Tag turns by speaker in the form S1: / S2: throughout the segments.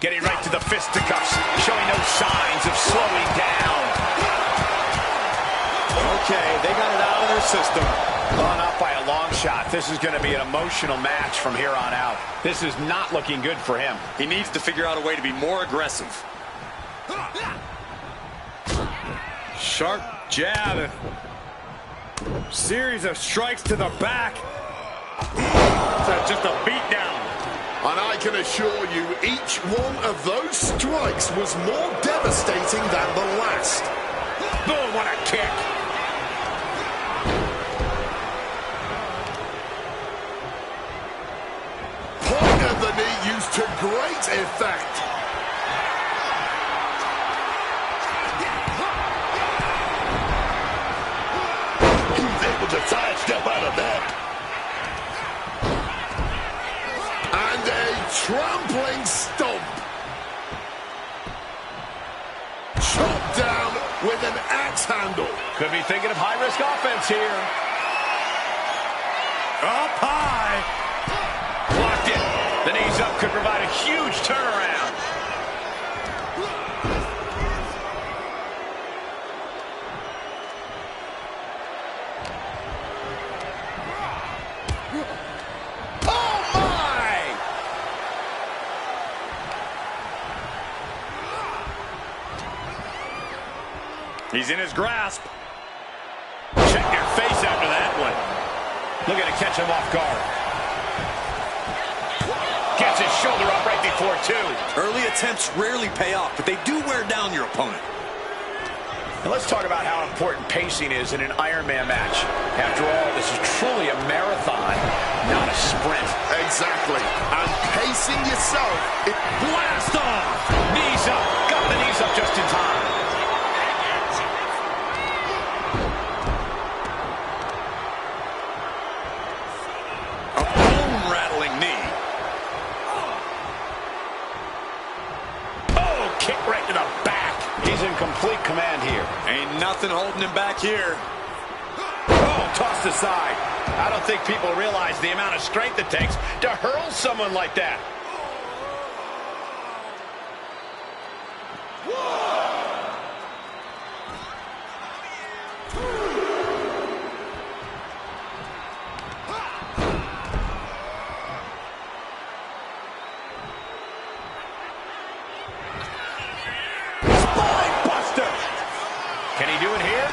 S1: Getting right to the fisticuffs, showing no signs of slowing down.
S2: Okay, they got it out of their system.
S1: Well, not by a long shot. This is going to be an emotional match from here on out. This is not looking good for him.
S2: He needs to figure out a way to be more aggressive. Sharp jab. Series of strikes to the back. That's just a beatdown.
S3: And I can assure you, each one of those strikes was more devastating than the last.
S1: Boom, what a kick.
S3: Point of the knee used to great effect. He's able to sidestep out of that. And a trampling stomp. Chopped down with an axe handle.
S1: Could be thinking of high-risk offense here.
S2: Up high.
S1: Blocked it. The knees up could provide a huge turnaround.
S3: Oh, my!
S2: He's in his grasp.
S1: Check your face after that one. Looking to catch him off guard. Gets his shoulder up right before two.
S2: Early attempts rarely pay off, but they do wear down your opponent.
S1: And let's talk about how important pacing is in an Iron Man match. After all, this is truly a marathon, not a sprint.
S3: Exactly. And pacing yourself, it
S1: Blast off! Knees up. Got the knees up just in time.
S2: A bone-rattling knee.
S1: Oh, kick right to the back. He's in complete command here.
S2: Ain't nothing holding him back here.
S1: Oh, tossed aside. I don't think people realize the amount of strength it takes to hurl someone like that. Spine buster. Can he do it here?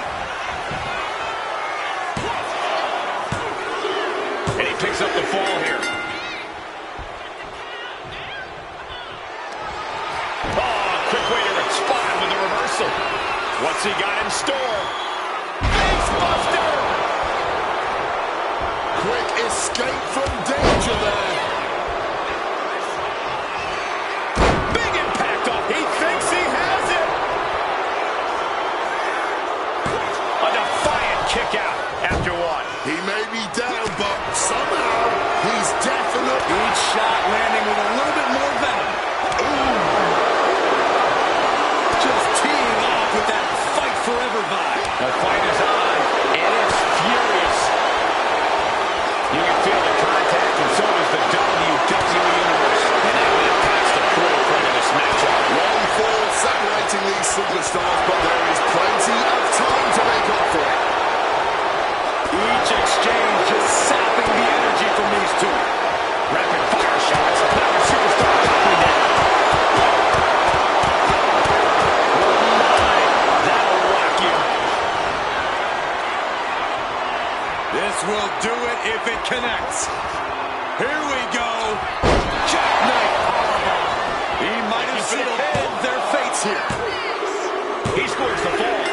S1: And he picks up the fall here. Oh, quick way to respond with a reversal. What's he got in store? Face buster!
S3: quick escape from danger there.
S1: Big impact off. He thinks he has it. A defiant kick out after one.
S3: He may be down, but somehow he's definitely...
S2: Each shot landing with a little bit more venom. Just teeing off with that fight forever vibe.
S1: The fight is on, and it's furious. You can feel the contact, and so does the WWE Universe. And that impacts the critical point of this matchup.
S3: Long fall separating these superstars, but there is plenty of time to make up for it.
S2: Each exchange just sapping the energy from these two.
S1: Rapid fire shots. Now the superstar dropping down. Oh my, that'll rock you.
S2: This will do it if it connects. Here we go. Jackknife powerbomb. He might have sealed their fates here.
S1: He scores the fall.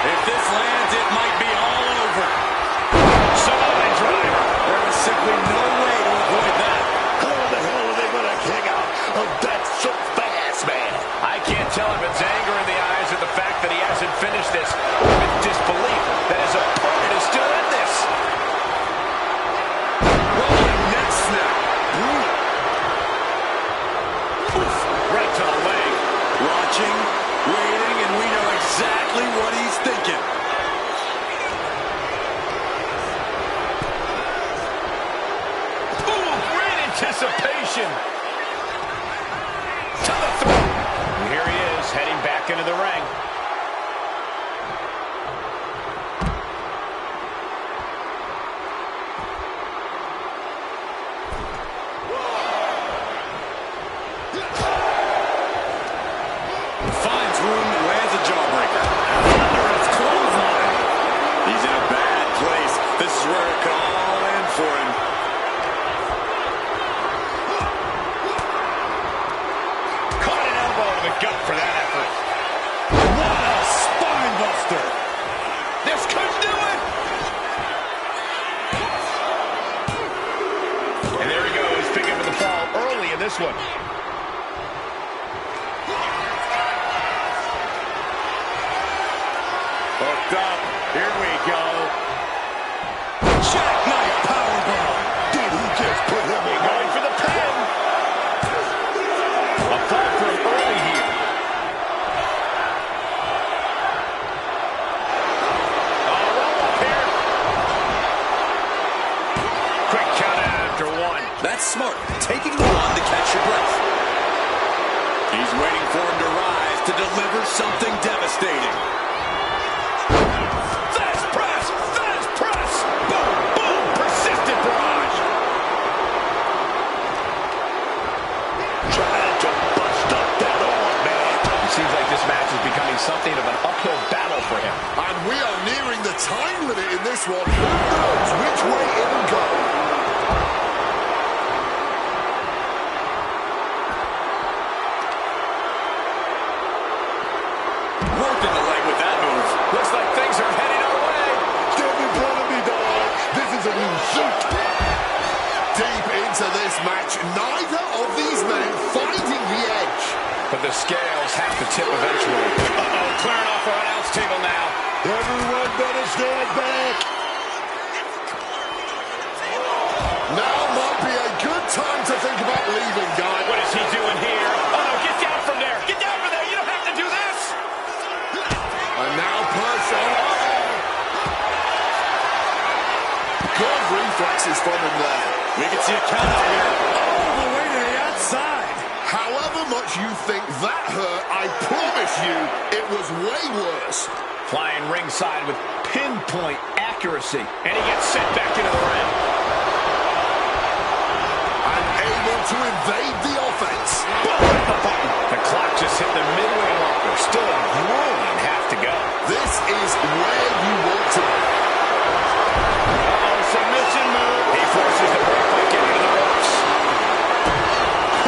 S2: If this lands, it might be all over.
S1: Samoan driver.
S2: There is simply no way to avoid that.
S3: How the hell are they going to kick out of that so fast, man?
S1: I can't tell if it's anger in the eyes or the fact that he hasn't finished this, or if it's disbelief that his opponent is still in this.
S2: Rolling neck snap.
S1: Oof, right to the leg.
S2: Watching, waiting, and we know exactly what he's thinking.
S1: submission. To the throat. And here he is, heading back into the ring.
S2: Finds room, lands a jawbreaker. Thunderous clothesline. He's in a bad place. This is where it could all end for him.
S1: Caught an elbow to the gut for that effort.
S2: What a spine buster.
S1: This could do it. And there he goes, picking up the fall early in this one.
S2: Hooked up. Here we go. Jackknife powerbomb.
S3: Did he just put him away?
S1: Going for the pin. A fall for him early here. Oh, roll up here. Quick count out after one.
S2: That's smart. Taking the one to catch your breath. He's waiting for him to rise to deliver something devastating.
S1: Fast press! Fast press! Boom! Boom! Persistent barrage! Trying to bust up that arm, man. It seems like this match is becoming something of an uphill battle for him.
S3: And we are nearing the time limit in this one. Who knows which way it will go?
S2: Working the leg with that move.
S1: Looks like things are heading our way.
S3: Get in front of me, dog. This is a new suit. Deep into this match, neither of these men finding the edge.
S1: But the scales have to tip eventually. Uh-oh, clearing off our announce table now.
S3: Everyone better stand back. Now might be a good time to think about leaving, guy.
S1: What is he doing here? Oh, no, get down from there. Get down from there. You don't have to do this.
S3: And now person. Good reflexes from him there.
S2: We can see a count out here. All the way to the outside.
S3: However much you think that hurt, I promise you it was way worse.
S1: Flying ringside with pinpoint accuracy. And he gets sent back into the ring.
S3: Unable to evade the offense.
S1: The clock just hit the midway marker. Still a grueling half to go.
S3: This is where you want to be.
S1: Uh-oh, submission move. He forces the break by getting to the ropes.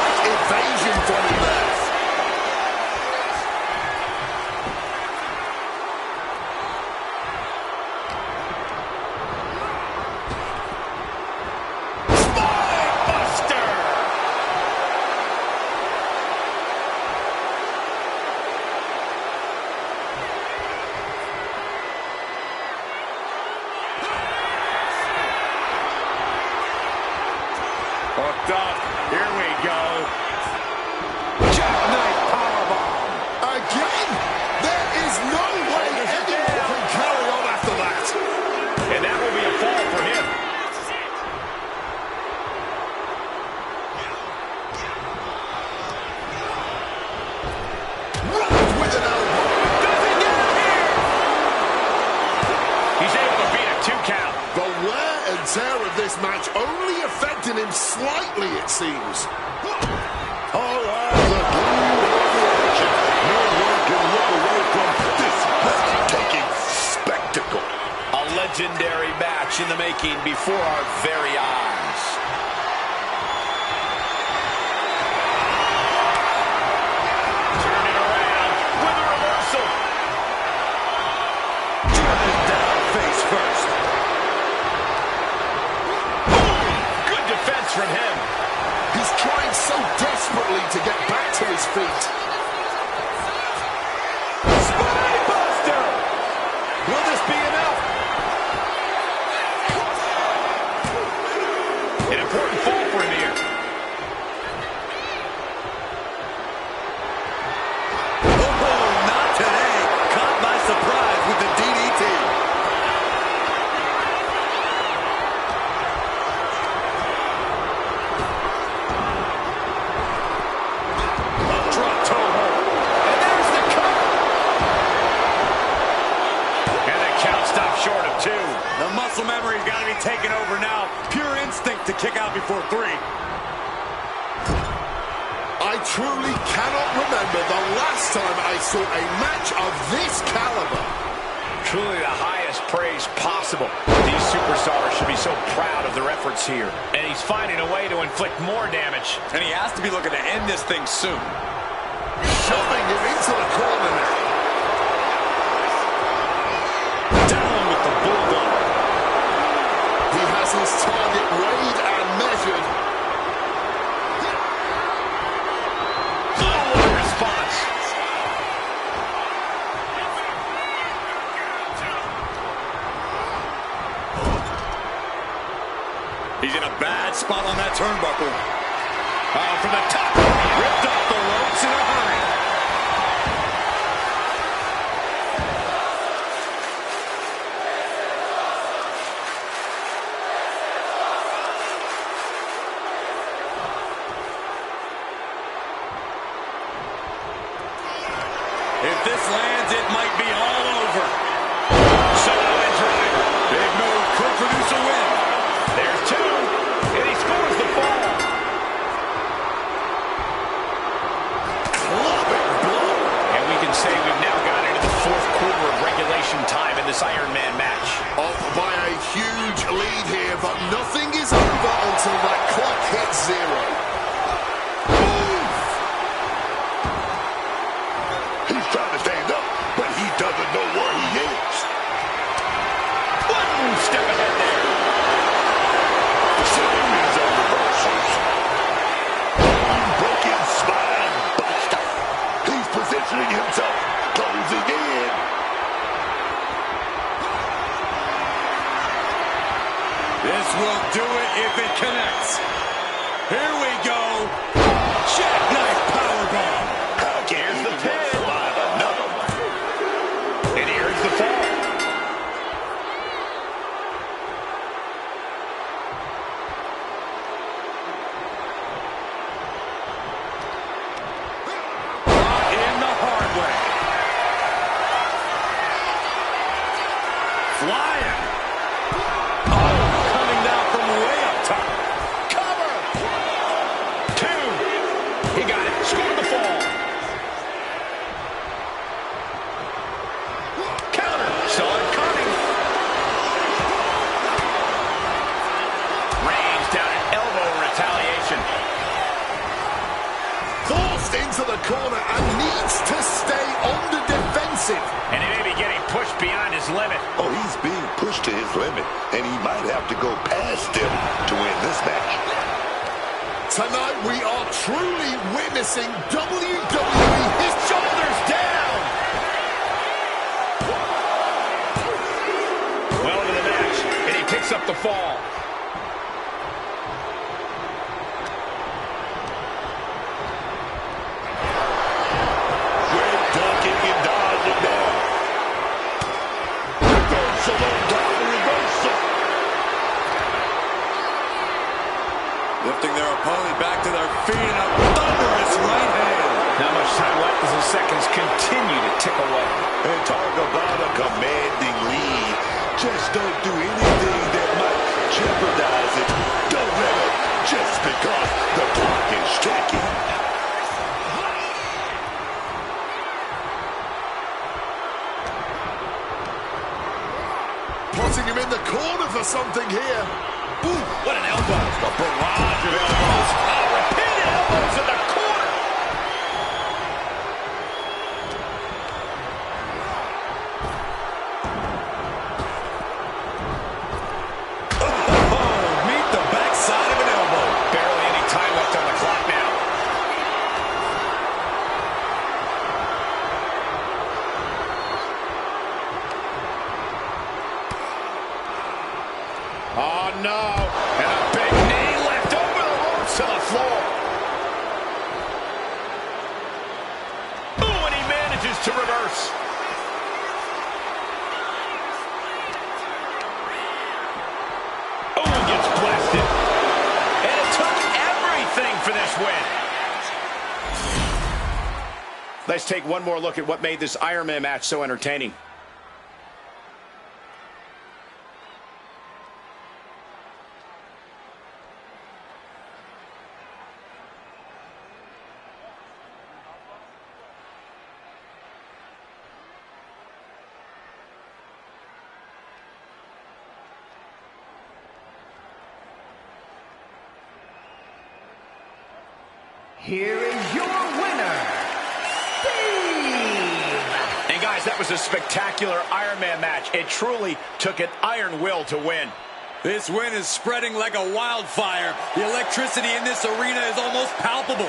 S3: Quick evasion from him there.
S1: Buster!
S2: Hooked up. Here we go. Jackknife powerbomb.
S3: Again, there is no way anyone can carry on after that.
S1: And that will be a fall for him.
S3: Right with an elbow.
S1: Doesn't get him here. He's able to beat a 2 count.
S3: The wear and tear of this match only affecting him slightly, it seems. All right, the blue of the action. No one can look away from this breathtaking spectacle.
S1: A legendary match in the making before our very eyes. Turning around with a reversal.
S2: Driven down face first.
S1: Good defense from him.
S3: He's trying so desperately to get back to his feet.
S1: Spine buster. Will this be enough? An important fall for him here.
S2: Oh, not today. Caught by surprise with the DDT.
S1: stop short of 2.
S2: The muscle memory's got to be taken over now. Pure instinct to kick out before 3.
S3: I truly cannot remember the last time I saw a match of this caliber.
S1: Truly the highest praise possible. These superstars should be so proud of their efforts here. And he's finding a way to inflict more damage.
S2: And he has to be looking to end this thing soon.
S3: Shoving him into the corner now.
S1: Down with the bulldog.
S3: He has his target weighed and measured.
S1: Oh, what a response.
S2: He's in a bad spot on that turnbuckle. From the top, ripped off the ropes in a hurry. If this lands, it might be all over.
S1: Solid driver.
S2: Big move could produce a win.
S1: There's 2. And he scores the fall.
S3: Clubbing blow.
S1: And we can say we've now got into the 4th quarter of regulation time in this Iron Man match.
S3: Off by a huge lead here, but nothing is over until that clock hits 0. He's trying to stand up, but he doesn't know where he is.
S1: One step ahead there.
S3: Series of reversals. Broken spine buster. He's positioning himself, closing in.
S2: This will do it if it connects. Here we go. Jackknife powerbomb.
S1: Here's the pin.
S3: Survive another one.
S1: And here's the fall.
S2: Brought in the hard way. Flying. Oh, coming down from way up top.
S1: Cover. 2. He got it. Scored the fall. Counter. Saw it coming. Range down an elbow in retaliation.
S3: Forced into the corner and needs to stay on the defensive.
S1: And he may be getting pushed beyond his limit.
S4: Oh, he's being pushed to his limit, and he might have to go past him to win this match.
S3: Tonight we are truly witnessing WWE.
S1: His shoulders down. Well into the match, and he picks up the fall.
S4: Great ducking and dodging there. Reversal on top of reversal.
S2: Lifting their opponent back to their feet in a thunderous right hand.
S1: Not much time left as the seconds continue to tick away.
S4: And talk about a commanding lead. Just don't do anything that might jeopardize it. Don't let it, just because the clock is ticking.
S3: Plotting him in the corner for something here.
S1: Ooh, what an elbow. A barrage of elbows. Oh, repeated elbows in the corner.
S2: Meet the backside of an elbow.
S1: Barely any time left on the clock now. Oh, no. And a big knee left over the ropes to the floor. Ooh, and he manages to reverse. Ooh, gets blasted. And it took everything for this win. Let's take one more look at what made this Iron Man match so entertaining.
S5: here is your winner, Steve!
S1: And guys, that was a spectacular Iron Man match. It truly took an iron will to win.
S2: This win is spreading like a wildfire. The electricity in this arena is almost palpable.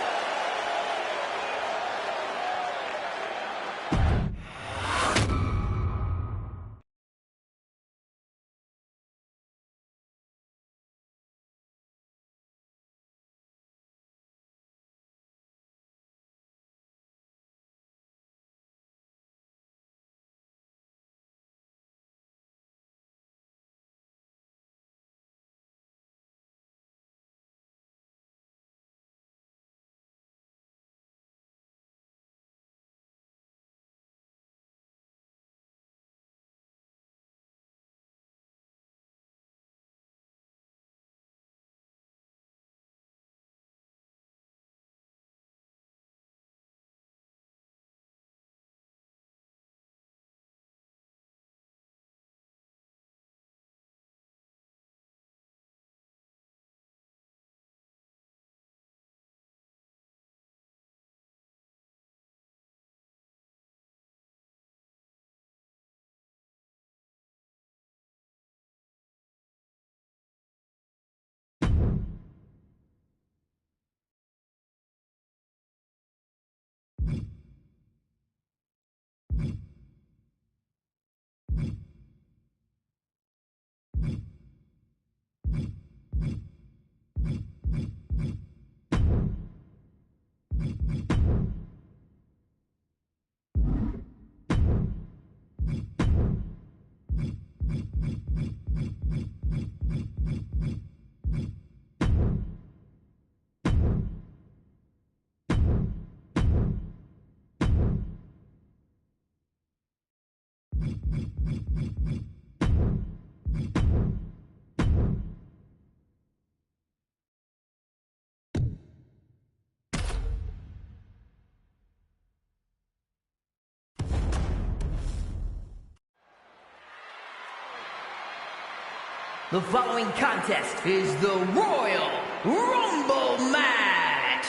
S5: The following contest is the Royal Rumble match.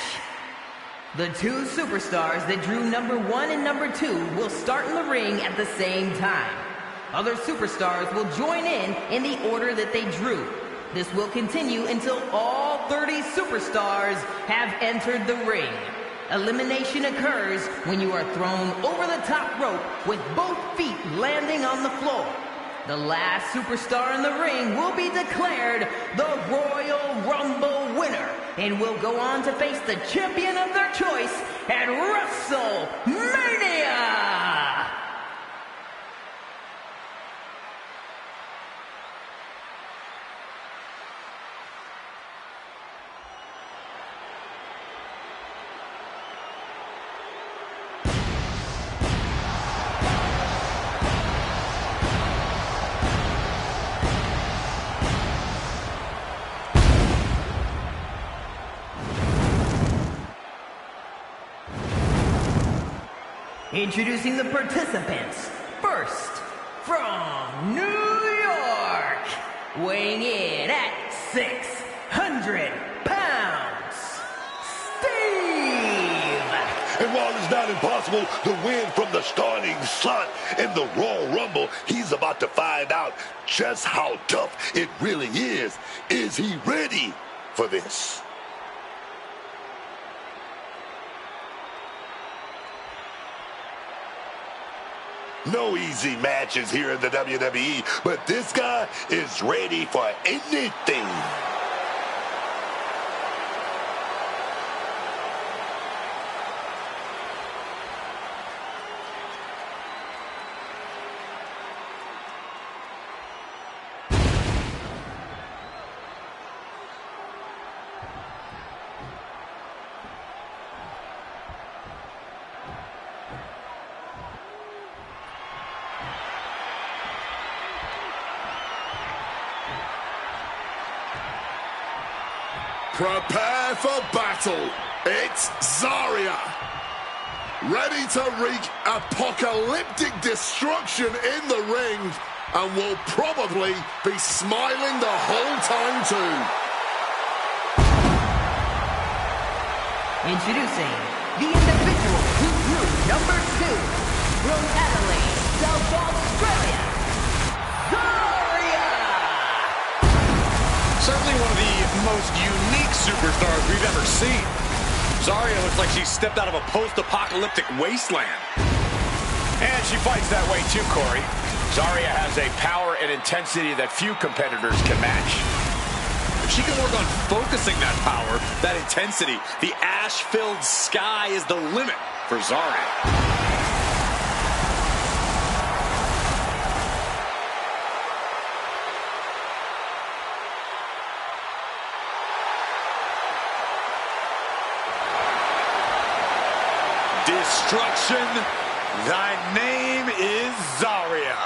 S5: The two superstars that drew number 1 and number 2 will start in the ring at the same time. Other superstars will join in the order that they drew. This will continue until all 30 superstars have entered the ring. Elimination occurs when you are thrown over the top rope with both feet landing on the floor. The last superstar in the ring will be declared the Royal Rumble winner and will go on to face the champion of their choice at WrestleMania! Introducing the participants. First, from New York, weighing in at 600 pounds, Steve!
S4: And while it's not impossible to win from the starting slot in the Royal Rumble, he's about to find out just how tough it really is. Is he ready for this? No easy matches here in the WWE, but this guy is ready for anything.
S3: Prepare for battle. It's Zarya. Ready to wreak apocalyptic destruction in the ring, and will probably be smiling the whole time too.
S5: Introducing the individual who grew number 2 from Adelaide, South Australia, Zarya!
S2: Certainly one of the most unique superstars we've ever seen. Zarya looks like she stepped out of a post-apocalyptic wasteland.
S1: And she fights that way too, Corey. Zarya has a power and intensity that few competitors can match.
S2: If she can work on focusing that power, that intensity, the ash-filled sky is the limit for Zarya. Destruction, thy name is Zarya.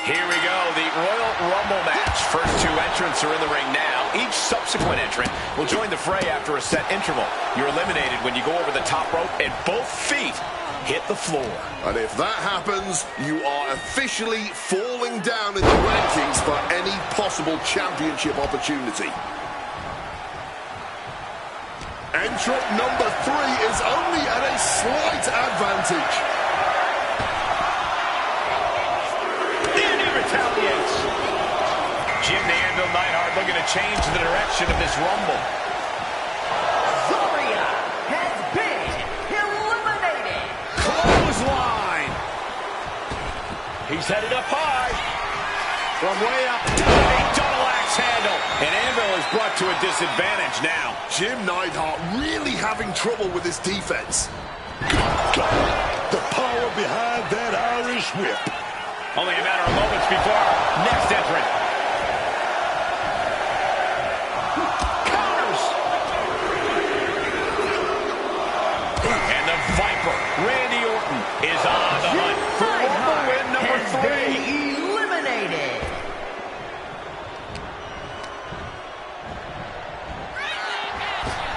S1: Here we go, the Royal Rumble match. First 2 entrants are in the ring now. Each subsequent entrant will join the fray after a set interval. You're eliminated when you go over the top rope and both feet hit the floor.
S3: And if that happens, you are officially falling down in the rankings for any possible championship opportunity. Entrant number 3 is only at a slight advantage.
S1: Retaliates. Jim the Anvil Neidhart looking to change the direction of this Rumble.
S5: Zarya has been eliminated.
S1: Clothesline. He's headed up high. From way up. A double axe handle. And Anvil is brought to a disadvantage now.
S3: Jim Neidhart really having trouble with his defense.
S4: The power behind that Irish whip.
S1: Only a matter of moments before our next entrant. Counters! And the Viper, Randy Orton, is on the hunt for Rumble win number 3.
S5: Eliminated.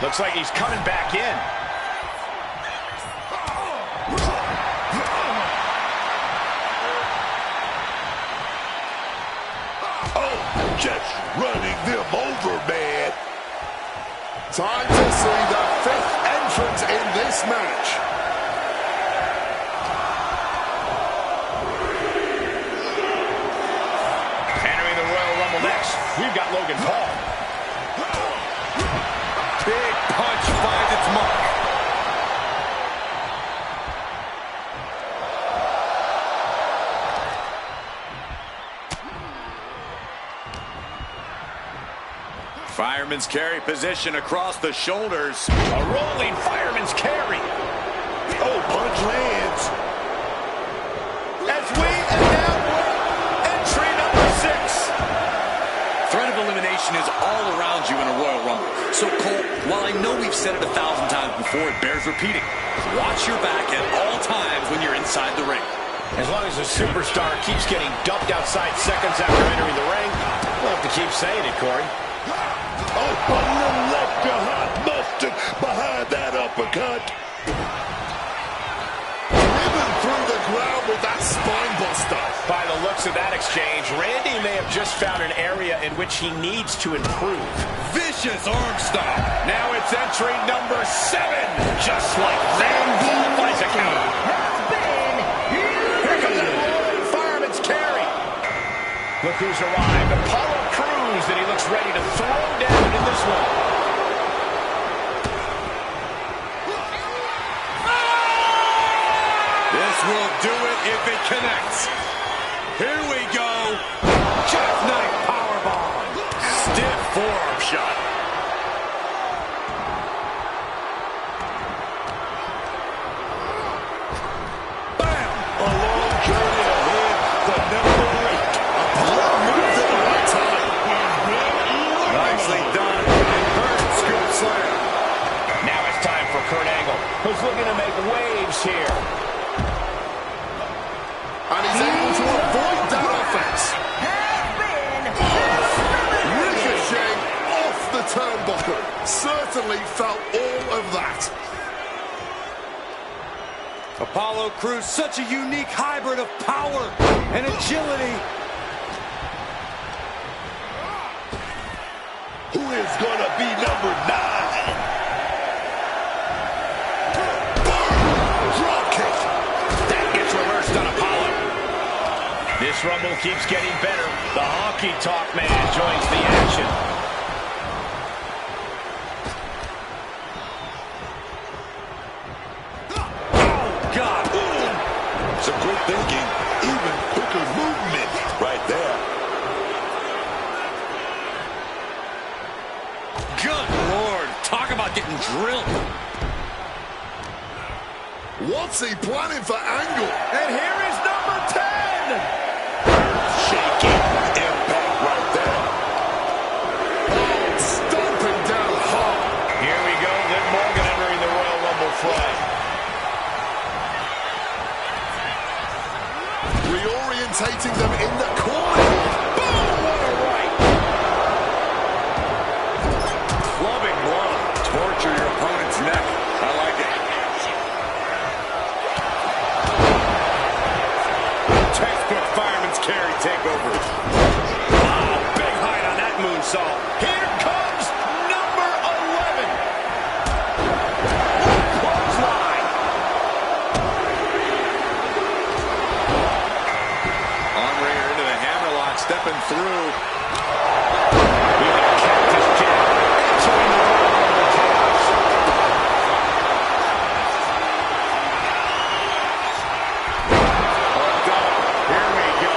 S1: Looks like he's coming back in.
S4: Just running them over, man.
S3: Time to see the 5th entrant in this match.
S1: Entering the Royal Rumble next, we've got Logan Paul.
S2: Big punch finds its mark. Fireman's carry position across the shoulders.
S1: A rolling fireman's carry.
S4: Oh, punch lands.
S1: As we announce entry number 6.
S2: Threat of elimination is all around you in a Royal Rumble. So, Cole, while I know we've said it 1,000 times before, it bears repeating. Watch your back at all times when you're inside the ring.
S1: As long as the superstar keeps getting dumped outside seconds after entering the ring, we'll have to keep saying it, Corey.
S4: Oh, a little extra hot mustard behind that uppercut.
S3: Driven through the ground with that spine buster.
S1: By the looks of that exchange, Randy may have just found an area in which he needs to improve.
S2: Vicious arm stomp.
S1: Now it's entry number 7. Just like that, qualifies a counter. Here comes that rolling fireman's carry. Look who's arrived. Apollo Crews, and he looks ready to throw down in this one.
S2: This will do it if it connects. Here we go. Jackknife powerbomb. Stiff forearm shot. Bam!
S4: A long journey ahead for number 8.
S3: Apollo moved at the right time.
S2: Nicely done. Inverted scoop slam.
S1: Now it's time for Kurt Angle, who's looking to make waves here.
S3: And he's able to avoid that offense. Ricochet off the turnbuckle. Certainly felt all of that.
S2: Apollo Crews, such a unique hybrid of power and agility.
S4: Who is gonna be number 9? Drop kick.
S1: That gets reversed on Apollo. This Rumble keeps getting better. The Honky Tonk Man joins the action.
S4: Some good thinking, even quicker movement right there.
S2: Good Lord, talk about getting drilled.
S3: What's he planning for angle?
S1: And here is number 10.
S4: Shaky impact right there.
S3: Oh, stomping down hard.
S1: Here we go, Liv Morgan entering the Royal Rumble fray.
S3: Reorientating them in the corner.
S1: Boom, what a right.
S2: Clubbing blow. Torture your opponent's neck. I like it. Textbook fireman's carry takeover.
S1: Oh, big height on that moonsault. Here comes number 11. Clothesline.
S2: On-rayer into the hammerlock, stepping through.
S1: We've got Cactus Jack entering the Royal Rumble chaos.
S2: Hooked up. Here we go.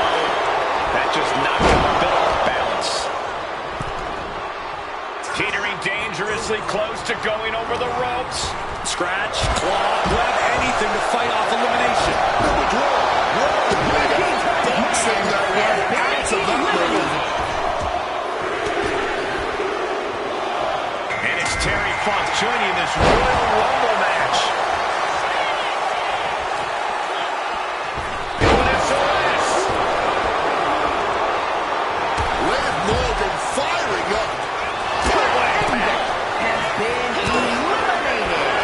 S1: That just knocked him a bit off balance. Teetering dangerously close to going over the ropes.
S2: Scratch, claw, grab anything to fight off elimination.
S3: Boxing their way out of that move.
S1: And it's Terry Funk joining this Royal Rumble match. Doing SOS.
S3: Liv Morgan firing up.
S5: Has been eliminated.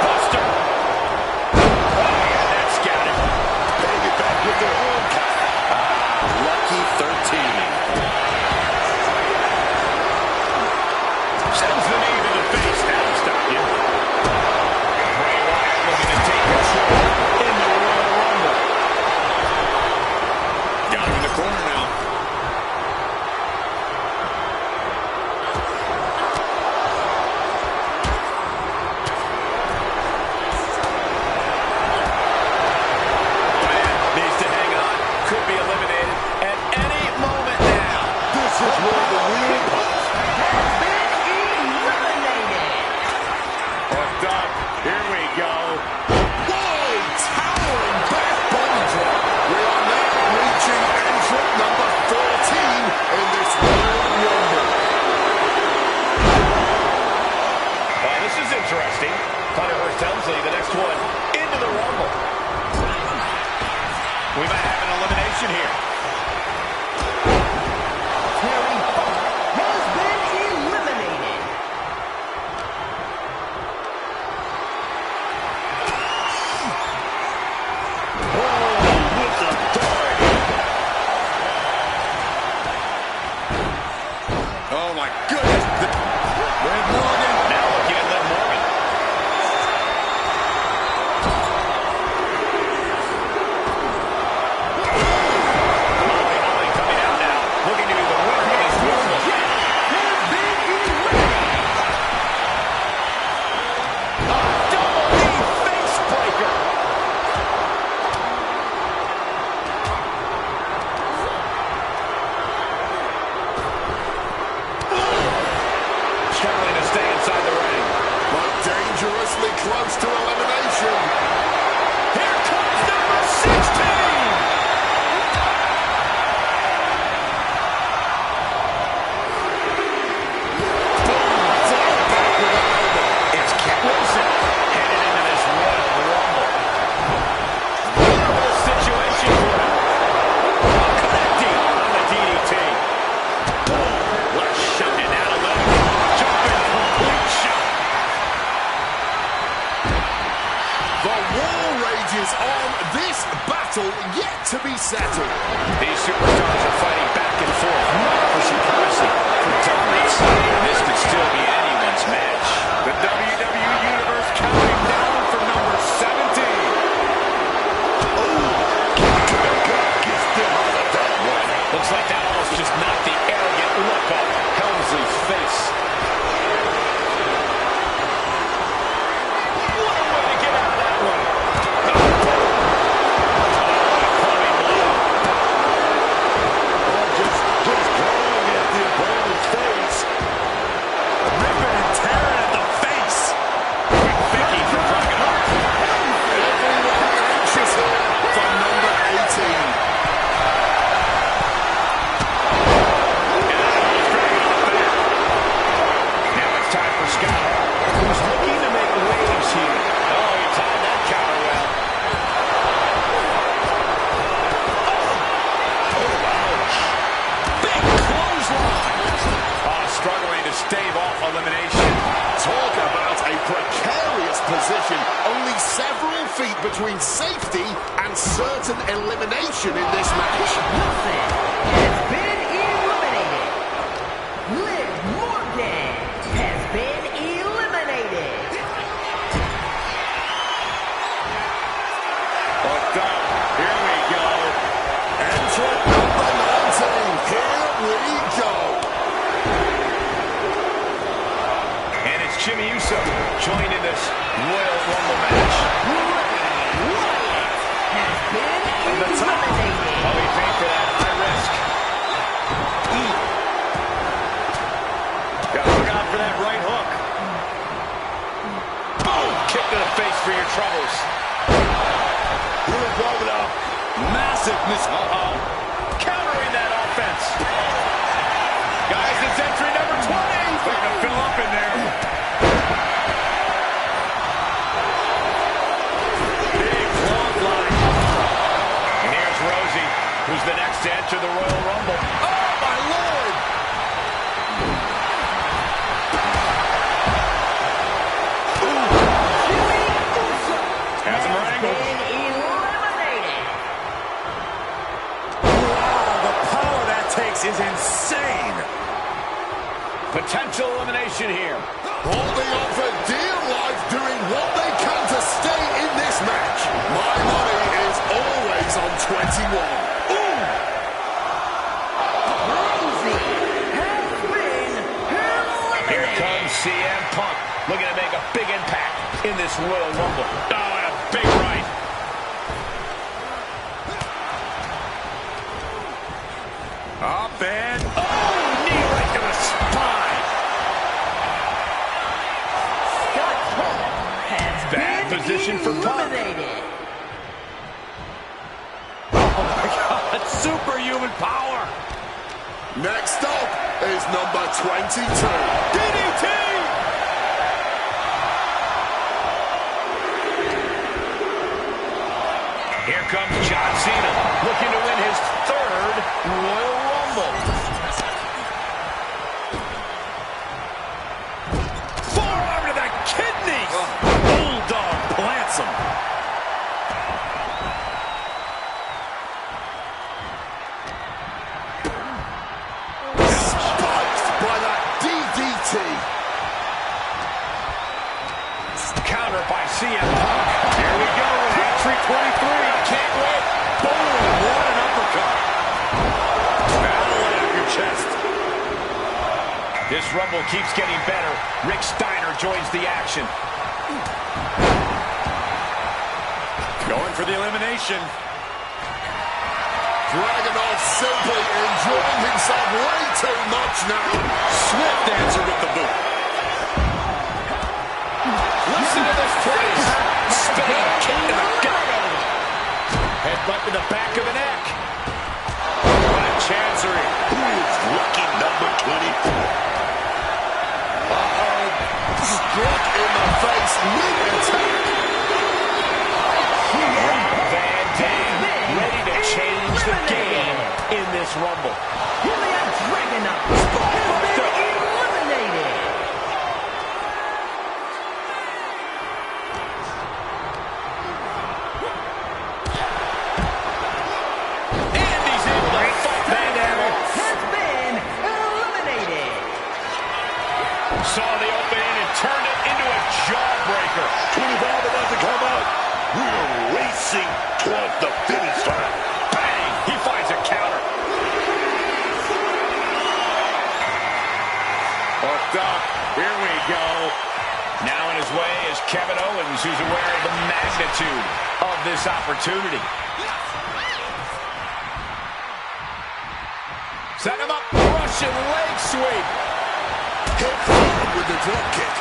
S1: Buster. Oh, yeah, that's got it.
S4: Paying it back with their own count.
S2: Lucky 13.
S1: Sends the knee to the face. That'll stop you. Bray Wyatt looking to take control in the Royal Rumble.
S2: Got him in the corner now.
S1: Needs to hang on. Could be eliminated at any moment now.
S4: This is where the real punch.
S5: Has been eliminated.
S2: Hooked up. Here we go.
S3: Whoa, towering back body drop. We are now reaching entrant number 14 in this Royal Rumble.
S1: Well, this is interesting. Hunter Hearst Helmsley, the next one into the Rumble. We might have an elimination here.
S5: Terry Funk has been eliminated.
S4: With authority.
S2: Oh my goodness. Liv Morgan.
S1: Now looking at Liv Morgan. Molly Holly coming out now, looking to be the winner of this Rumble.
S5: Has been eliminated.
S1: A double knee face breaker. Struggling to stay inside the ring.
S3: But dangerously close to elimination.
S1: Here comes number 16. It's Cat Wilson headed into this Royal Rumble. Vulnerable situation for him. Connecting on the DDT. What a shot, and now to Liv. Jumping complete shot.
S3: settled.
S1: These superstars are fighting back and forth, not for supremacy, for dominance. This could still be anyone's match.
S2: The WWE Universe counting down for number 17.
S1: Looks like that almost just knocked the arrogant look off Helmsley's face. What a way to get out of that one.
S4: Just clawing at the opponent's face.
S2: Ripping and tearing at the face.
S1: Quick thinking from Broken Hart.
S3: Everyone anxious here for number 18.
S1: Time for Scott Hall, who's looking to make waves here. Oh, he timed that counter well. Oh, ouch. Big clothesline. Oh, struggling to stave off elimination.
S3: Talk about a precarious position. Only several feet between safety and certain elimination in this match.
S5: Wilson has been eliminated. Liv Morgan has been eliminated.
S2: Hooked up. Here we go.
S3: Entrant number 19. Here we go.
S1: And it's Jimmy Uso joining this Royal Rumble match.
S5: Has been
S1: On the top.
S5: eliminated.
S1: Oh, he paid for that high risk.
S2: Gotta look out for that right hook.
S1: Boom! Kick to the face for your troubles.
S4: Here we go now.
S2: Massive miss.
S1: Uh-oh. Countering that offense. Guys, it's entry number 20.
S2: Starting to fill up in there. Big clothesline.
S1: And here's Rosie, who's the next to enter the Royal Rumble.
S3: Oh, my Lord.
S2: Has him wrangled.
S5: Been eliminated.
S2: Wow, the power that takes is insane.
S1: Potential elimination here.
S3: Holding on for dear life, doing what they can to stay in this match. My money is always on 21. Ooh!
S5: Rosie has been eliminated.
S1: Here comes CM Punk, looking to make a big impact in this Royal Rumble. Oh, and a big right.
S2: Up and
S1: Oh, knee right to the spine.
S5: Scott Hall has
S1: Bad
S5: been
S1: position for Punk.
S5: eliminated.
S2: oh my God, superhuman power.
S3: Next up is number 22.
S2: DDT.
S1: Here comes John Cena, looking to win his third Royal Rumble.
S2: Forearm to the kidneys. Bulldog plants him.
S3: Spiked by that DDT.
S1: Counter by CM Punk.
S2: Here we go with entry 23.
S1: Can't wait.
S2: Boom, what an uppercut. Battle it out your chest.
S1: This Rumble keeps getting better. Rick Steiner joins the action.
S2: Going for the elimination.
S3: Dragunov simply enjoying himself way too much now.
S2: Swift answer with the boot.
S1: Listen to this praise. Spinning kick to the gut. Headbutt to the back of the neck.
S2: What a chancery.
S4: Who is lucky number 24?
S3: Struck in the face mid-attack.
S1: Rob Van Dam ready to change the game in this Rumble.
S5: Ilya Dragunov has been eliminated.
S4: racing towards the finish line.
S1: Bang! He finds a counter.
S2: Hooked up. Here we go.
S1: Now in his way is Kevin Owens, who's aware of the magnitude of this opportunity. Set him up. Russian leg sweep.
S3: Hit hard with the drop kick.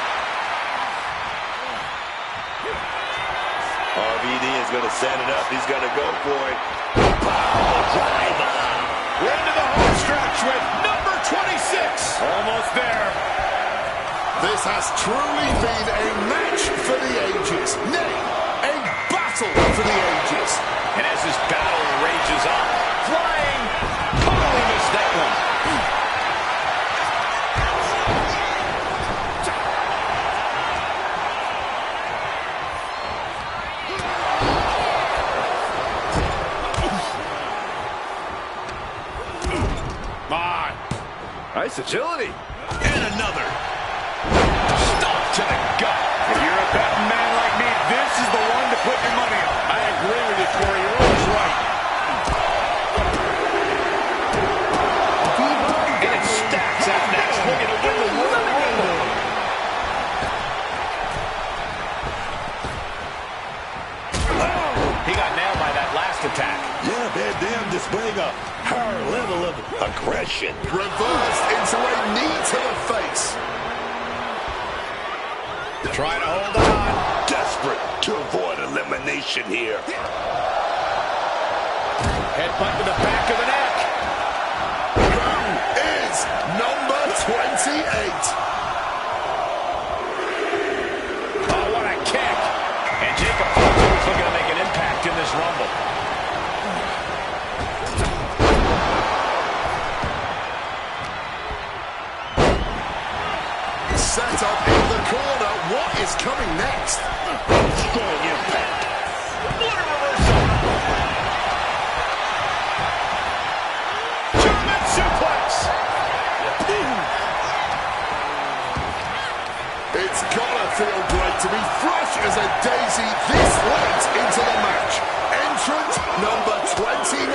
S4: RVD is going to set it up. He's going to go for it. Power driver.
S1: We're into the home stretch with number 26.
S2: Almost there.
S3: This has truly been a match for the ages. Nay, a battle for the ages.
S1: And as this battle rages on, flying, totally missed that one.
S2: Nice agility.
S1: And another. Stop to the gut.
S2: If you're a betting man like me, this is the one to put your money on.
S1: I agree with you, Corey. You're always right. And it stacks out next, looking to win the Royal Rumble. He got nailed by that last attack.
S4: Yeah, they're displaying a higher level of aggression.
S3: Reversed into a knee to the face.
S1: Trying to hold on.
S4: Desperate to avoid elimination here.
S1: Headbutt to the back of the neck.
S3: Who is number 28?
S1: Oh, what a kick. And Jacob Fletcher is looking to make an impact in this Rumble.
S3: Set up in the corner. What is coming next?
S4: Strong impact.
S1: What a reversal. German suplex.
S3: It's gotta feel great to be fresh as a daisy this late into the match. Entrant number 29.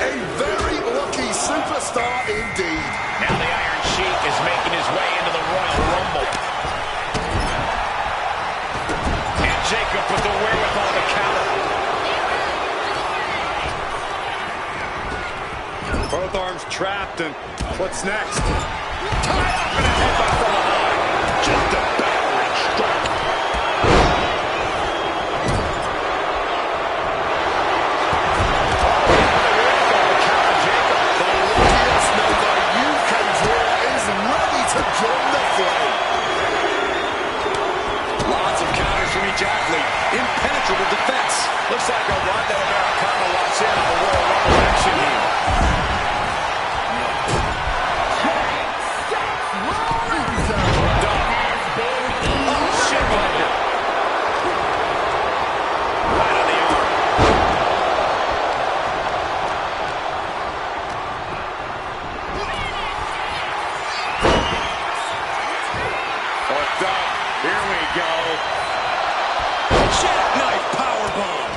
S3: A very lucky superstar indeed.
S1: Now the Iron Sheik is making his way into the Royal Rumble. And Jacob with the wherewithal to counter.
S2: Both arms trapped, and what's next?
S1: Tied up in a headbutt from behind.
S4: Just a battering strike.
S2: Impenetrable defense.
S1: Looks like a Ronda Americana walks in on the Royal Rumble action here. Oh, shit, blender. Right on the arm.
S2: Hooked up. Here we go. Jackknife powerbomb.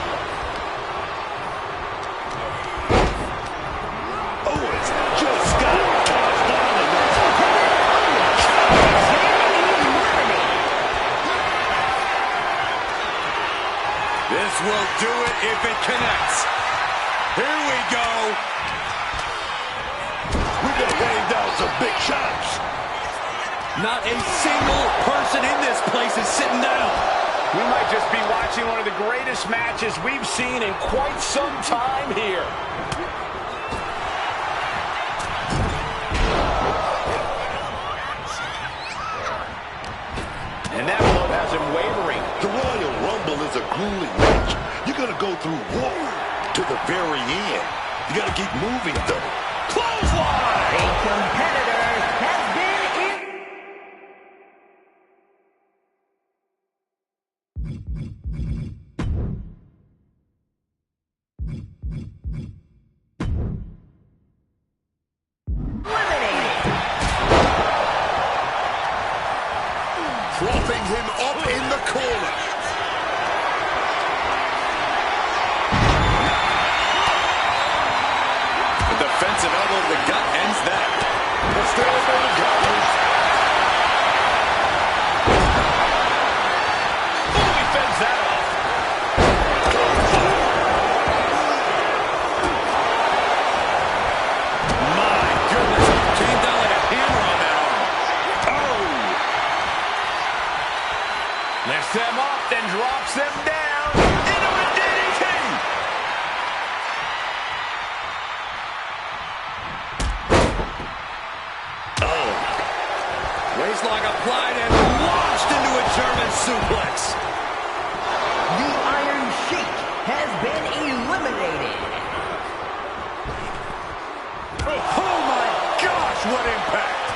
S4: Owens just got tossed down in this.
S2: This will do it if it connects. Here we go.
S4: We're going to rain down some big shots.
S2: Not a single person in this place is sitting down.
S1: We might just be watching one of the greatest matches we've seen in quite some time here. And that blow has him wavering.
S4: The Royal Rumble is a grueling match. You're going to go through war to the very end. You got to keep moving, though.
S1: Clothesline!
S5: A competitor has been in...
S3: Propping him up in the corner.
S2: Defensive elbow to the gut ends that.
S1: He fends that off.
S2: My goodness, came down like a hammer on that arm.
S1: Lifts them up, then drops them down into a DDT.
S2: Waistlock applied and launched into a German suplex.
S5: The Iron Sheik has been eliminated.
S2: Oh my gosh, what impact!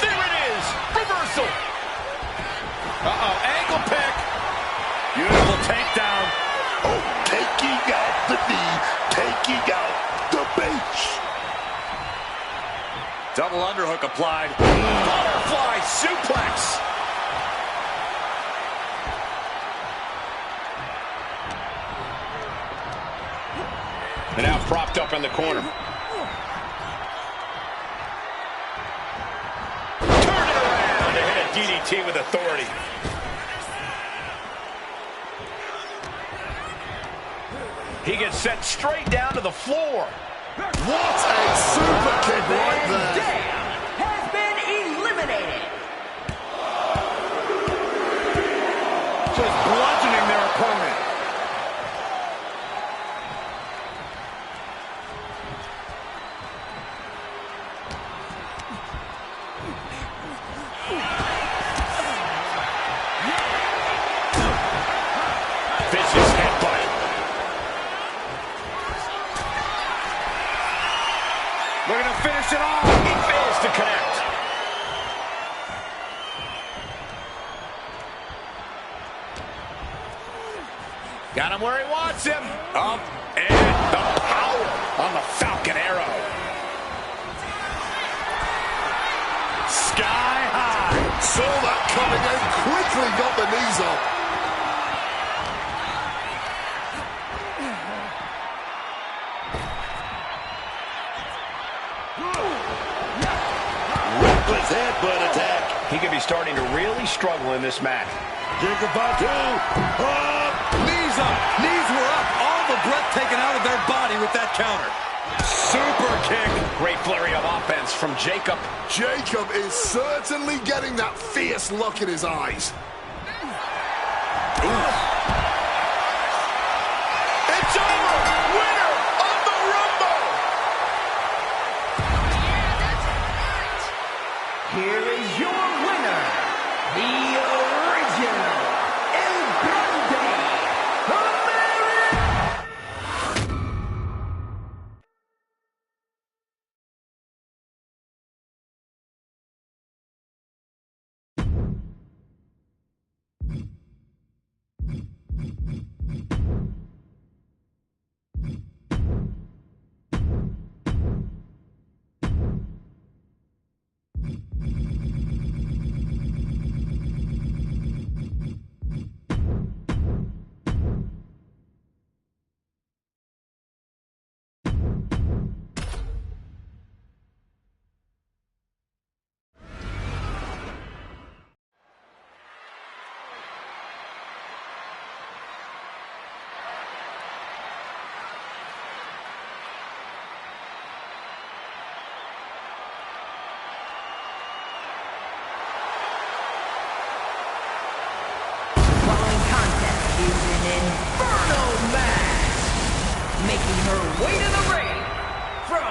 S1: There it is, reversal.
S2: Ankle pick. Beautiful takedown.
S4: Oh, taking out the knee, taking out the base.
S2: Double underhook applied.
S1: Butterfly suplex. And now propped up in the corner. Turn it around to hit a DDT with authority. He gets sent straight down to the floor.
S3: What a super kick right
S5: Van
S3: there.
S5: Dam has been eliminated.
S2: Just bludgeoning their opponent.
S1: Vicious headbutt.
S2: Looking to finish it off.
S1: He fails to connect. Got him where he wants him.
S2: Up
S1: And the power on the Falcon Arrow.
S2: sky high.
S3: Saw that coming and quickly got the knees up.
S4: Reckless headbutt attack.
S1: He could be starting to really struggle in this match.
S4: Jacob Batu. Up.
S2: Knees up. Knees were up. All the breath taken out of their body with that counter. Super kick.
S1: Great flurry of offense from Jacob.
S3: Jacob is certainly getting that fierce look in his eyes.
S1: It's over. Winner of the Rumble.
S5: Here is your winner, the original El Grande American. Inferno match, making her way to the ring from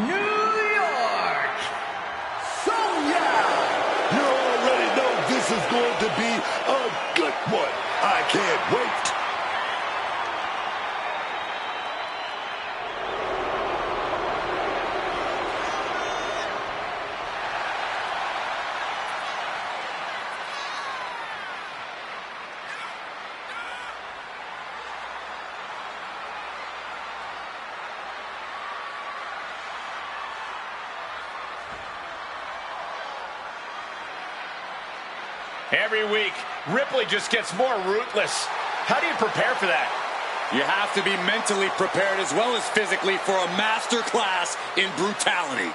S5: New York, Sonya.
S4: You already know this is going to be a good one. I can't wait.
S1: Every week, Ripley just gets more ruthless. How do you prepare for that?
S2: You have to be mentally prepared as well as physically for a master class in brutality.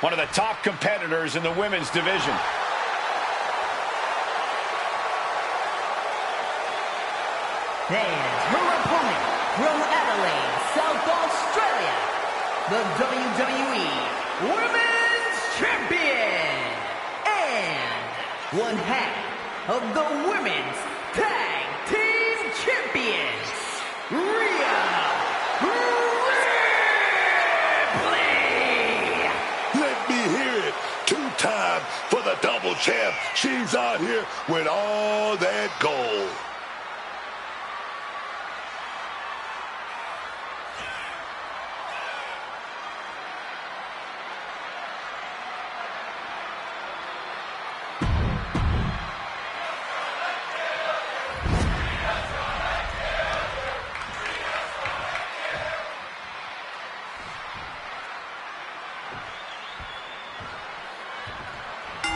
S1: One of the top competitors in the women's division.
S5: And her opponent from Adelaide, South Australia, the WWE Women's Champion and one half of the Women's Tag Team Champions, Rhea Ripley.
S4: Let me hear it. 2-time for the double champ. She's out here with all that gold.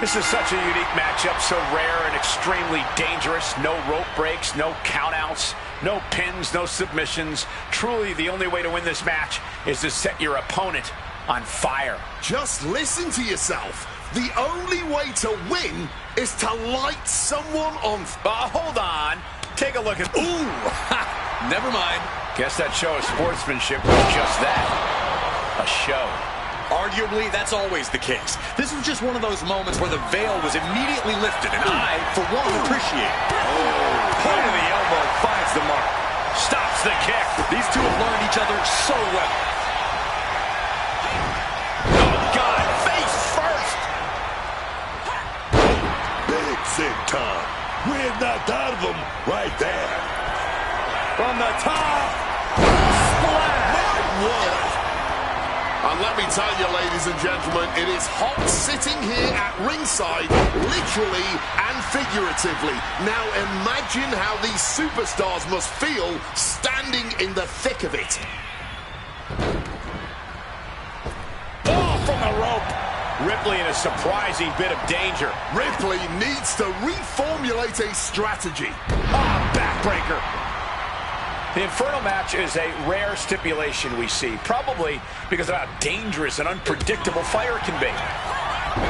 S1: This is such a unique matchup, so rare and extremely dangerous. No rope breaks, no countouts, no pins, no submissions. Truly, the only way to win this match is to set your opponent on fire.
S3: Just listen to yourself. The only way to win is to light someone on
S1: Hold on. Take a look at...
S2: Ooh! Ha! Never mind.
S1: Guess that show of sportsmanship was just that. A show.
S2: Arguably, that's always the case. This was just one of those moments where the veil was immediately lifted, and I, for one, appreciate it.
S1: Point of the elbow finds the mark. Stops the kick.
S2: These two have learned each other so well.
S1: Oh, God. Face first.
S4: Big sick Tom. Red knocked out of him right there.
S2: From the top. Splash.
S3: one. And let me tell you, ladies and gentlemen, it is hot sitting here at ringside, literally and figuratively. Now imagine how these superstars must feel standing in the thick of it.
S1: Oh, from the rope. Ripley in a surprising bit of danger.
S3: Ripley needs to reformulate a strategy.
S1: Backbreaker. The Inferno match is a rare stipulation we see, probably because of how dangerous and unpredictable fire can be.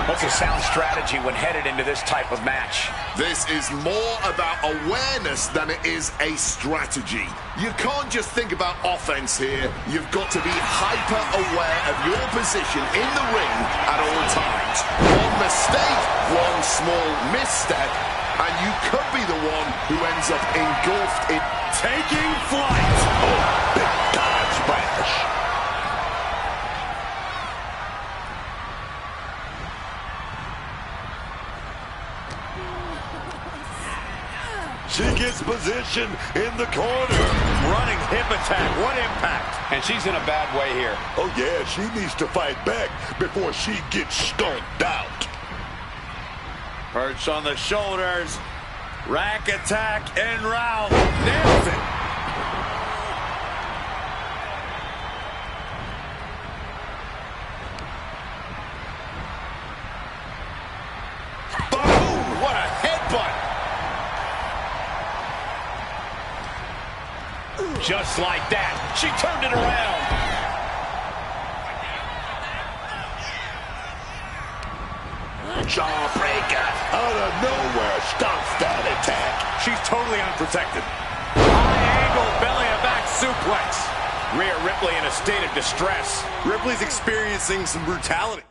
S1: What's a sound strategy when headed into this type of match?
S3: This is more about awareness than it is a strategy. You can't just think about offense here. You've got to be hyper-aware of your position in the ring at all times. One mistake, one small misstep, and you could be the one who ends up engulfed in
S2: Taking flight.
S4: Oh, big time splash. She gets position in the corner.
S2: Running hip attack. What impact.
S1: And she's in a bad way here.
S4: Oh, yeah, she needs to fight back before she gets stomped out.
S2: Perch on the shoulders. Rack attack and round. Nails it.
S1: Boom! What a headbutt! Just like that, she turned it around.
S4: Jawbreaker out of nowhere stops that attack.
S2: She's totally unprotected. High angle belly to back suplex.
S1: Rhea Ripley in a state of distress.
S2: Ripley's experiencing some brutality.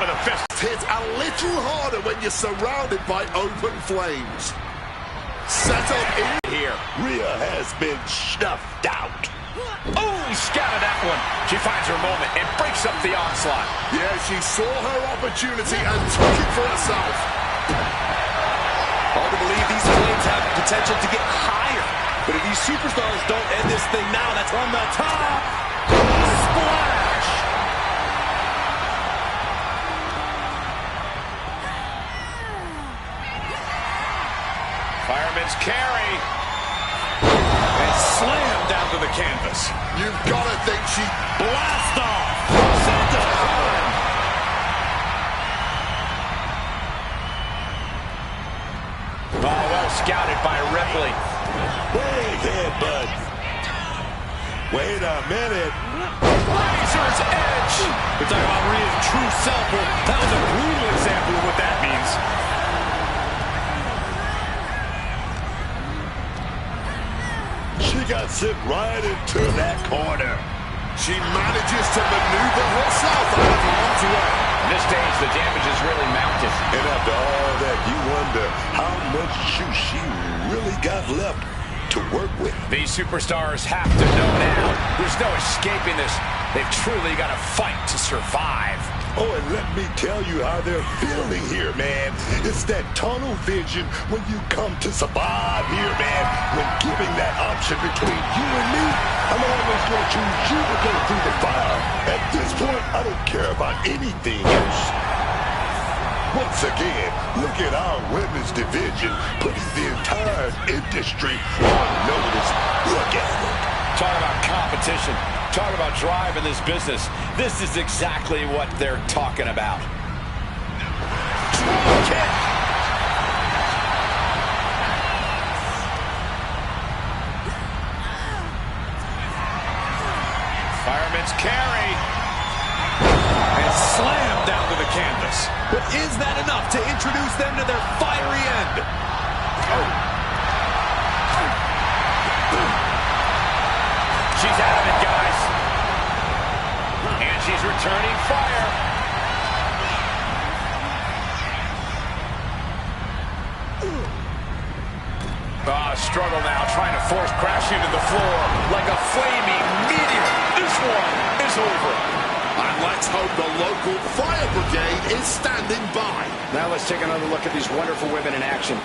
S1: with a fist.
S3: Hit a little harder when you're surrounded by open flames. Set up in
S1: Here.
S4: Rhea has been snuffed out.
S1: Oh, scouted that one. She finds her moment and breaks up the onslaught.
S3: Yeah, she saw her opportunity and took it for herself.
S2: Hard to believe these flames have potential to get higher. But if these superstars don't end this thing now, that's from the top. Splash!
S1: Fireman's carry.
S2: And slam down to the canvas.
S3: You've got to think she...
S2: Blast off! Send to time.
S1: Oh, well scouted by Ripley.
S4: Big headbutt. Wait a minute.
S1: Razor's edge.
S2: We're talking about Rhea's true self. Well, that was a brutal example of what that means.
S4: She got sent right into that corner.
S3: She manages to maneuver herself out of harm's way.
S1: At this stage, the damage is really mounted.
S4: And after all that, you wonder how much juice she really got left to work with.
S1: These superstars have to know now. There's no escaping this. They've truly got to fight to survive.
S4: Oh, and let me tell you how they're feeling here, man. It's that tunnel vision when you come to survive here, man. When giving that option between you and me, I'm always going to choose you to go through the fire. At this point, I don't care about anything else. Once again, look at our women's division putting the entire industry on notice. Look at it.
S1: Talk about competition. Talk about drive in this business. This is exactly what they're talking about.
S4: Kick.
S1: Fireman's carry.
S2: And slam down to the canvas. But is that enough to introduce them to their fiery end? Oh.
S1: She's out of it, guys. And she's returning fire. Struggle now, trying to force crash into the floor like a flaming meteor. This one is over.
S3: And let's hope the local fire brigade is standing by.
S1: Now let's take another look at these wonderful women in action.